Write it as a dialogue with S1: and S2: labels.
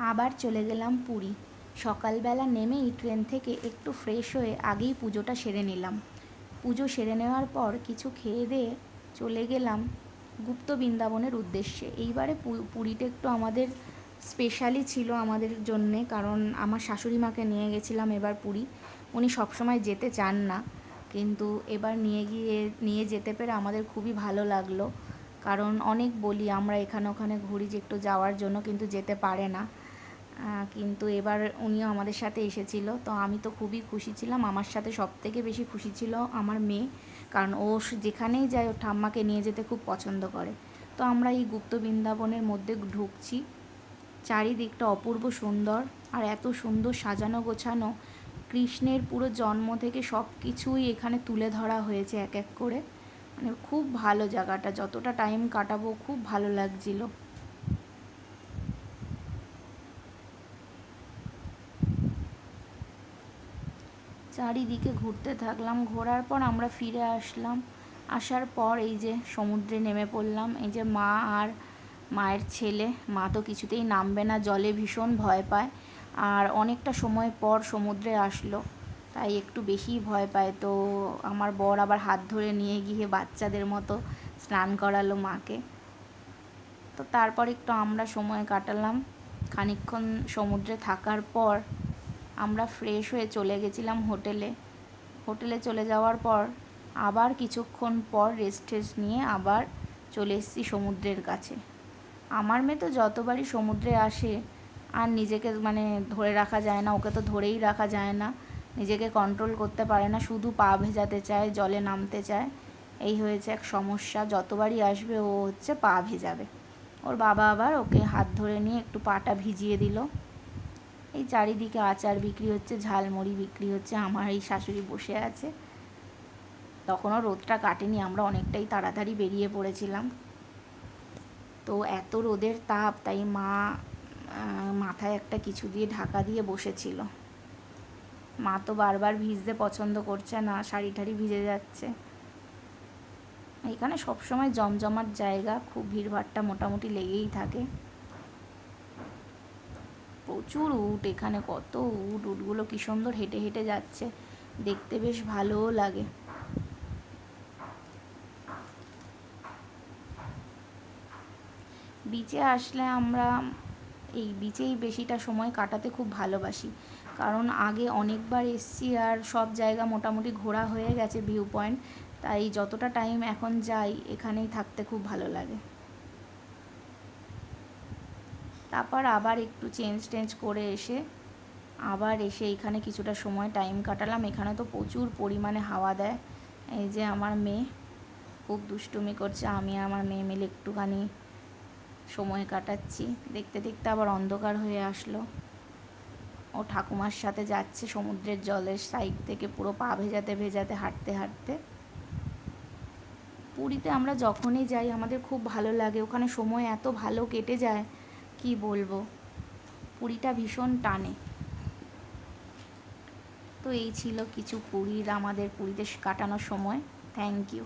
S1: আবার চলে গেলাম পুরী। সকালবেলা নেমেই ট্রেন থেকে একটু ফ্রেশ হয়ে আগেই পুজোটা সেরে নিলাম। পুজো সেরে নেওয়ার পর কিছু খেয়ে দিয়ে চলে গেলাম গুপ্ত বৃন্দাবনের উদ্দেশ্যে। এইবারে পুরীটা একটু আমাদের স্পেশালি ছিল আমাদের জন্যে, কারণ আমার শাশুড়ি মাকে নিয়ে গেছিলাম এবার পুরী। উনি সবসময় যেতে চান না, কিন্তু এবার নিয়ে যেতে পেরে আমাদের খুবই ভালো লাগলো। কারণ অনেক বলি আমরা এখানে ওখানে ঘুরি যে একটু যাওয়ার জন্য, কিন্তু যেতে পারে না। কিন্তু এবার উনিও আমাদের সাথে এসেছিল, তো আমি তো খুবই খুশি ছিলাম। আমার সাথে সবথেকে বেশি খুশি ছিল আমার মেয়ে, কারণ ও যেখানেই যায় ওর ঠাম্মাকে নিয়ে যেতে খুব পছন্দ করে। তো আমরা এই গুপ্ত বৃন্দাবনের মধ্যে ঢুকছি। চারিদিকটা অপূর্ব সুন্দর, আর এত সুন্দর সাজানো গোছানো। কৃষ্ণের পুরো জন্ম থেকে সব কিছুই এখানে তুলে ধরা হয়েছে এক এক করে। মানে খুব ভালো জায়গাটা, যতটা টাইম কাটাবো খুব ভালো লাগছিল। চারিদিকে ঘুরতে থাকলাম, ঘোরার পর আমরা ফিরে আসলাম। আসার পর এই যে সমুদ্রে নেমে পড়লাম। এই যে মা আর মায়ের ছেলে, মা তো কিছুতেই নামবে না, জলে ভীষণ ভয় পায়। আর অনেকটা সময় পর সমুদ্রে আসলো, তাই একটু বেশিই ভয় পায়। তো আমার বর আবার হাত ধরে নিয়ে গিয়ে বাচ্চাদের মতো স্নান করালো মাকে। তো তারপর একটু আমরা সময় কাটালাম। খানিকক্ষণ সমুদ্রে থাকার পর আমরা ফ্রেশ হয়ে চলে গেছিলাম হোটেলে চলে যাওয়ার পর আবার কিছুক্ষণ পর রেস্ট নিয়ে আবার চলে এসেছি সমুদ্রের কাছে। আমার মেয়ে তো যতবারই সমুদ্রে আসে আর নিজেকে মানে ধরে রাখা যায় না, ওকে তো ধরেই রাখা যায় না, নিজেকে কন্ট্রোল করতে পারে না, শুধু পা ভেজাতে চায়, জলে নামতে চায়। এই হয়েছে এক সমস্যা, যতবারই আসবে ও হচ্ছে পা ভেজাবে। ওর বাবা আবার ওকে হাত ধরে নিয়ে একটু পাটা ভিজিয়ে দিল। এই চারিদিকে আচার বিক্রি হচ্ছে, ঝালমুড়ি বিক্রি হচ্ছে, আমার এই শাশুড়ি বসে আছে। তখনও রোদটা কাটেনি, আমরা অনেকটাই তাড়াতাড়ি বেরিয়ে পড়েছিলাম। তো এত রোদের তাপ, তাই মা মাথায় একটা কিছু দিয়ে ঢাকা দিয়ে বসেছিল। মা তো বারবার ভিজতে পছন্দ করছে না, শাড়ি ঠাড়ি ভিজে যাচ্ছে। এখানে সবসময় জমজমাট জায়গা, খুব ভিড়ভাট্টা মোটামুটি লেগেই থাকে। প্রচুর উট এখানে, কত উটগুলো কি সুন্দর হেঁটে হেঁটে যাচ্ছে, দেখতে বেশ ভালোও লাগে। বিচে আসলে আমরা এই বিচেই বেশিটা সময় কাটাতে খুব ভালোবাসি, কারণ আগে অনেকবার এসছি আর সব জায়গা মোটামুটি ঘোরা হয়ে গেছে ভিউ পয়েন্ট, তাই যতটা টাইম এখন যাই এখানেই থাকতে খুব ভালো লাগে। তারপর আবার একটু চেঞ্জ করে আবার এসে এখানে কিছুটা সময় টাইম কাটালাম। এখানে তো প্রচুর পরিমাণে হাওয়া দেয়। এই যে আমার মেয়ে খুব দুষ্টুমি করছে, আমি আমার মেয়ে মিলে একটুখানি সময় কাটাচ্ছি। দেখতে দেখতে আবার অন্ধকার হয়ে আসলো। ও ঠাকুমার সাথে যাচ্ছে সমুদ্রের জলের সাইড থেকে, পুরো পা ভেজাতে ভেজাতে হাঁটতে হাঁটতে। পুরীতে আমরা যখনই যাই আমাদের খুব ভালো লাগে, ওখানে সময় এত ভালো কেটে যায় কি বলবো, পুরীটা ভীষণ টানে। তো এই ছিল কিছু আমাদের পুরীতে কাটানোর সময়। Thank you.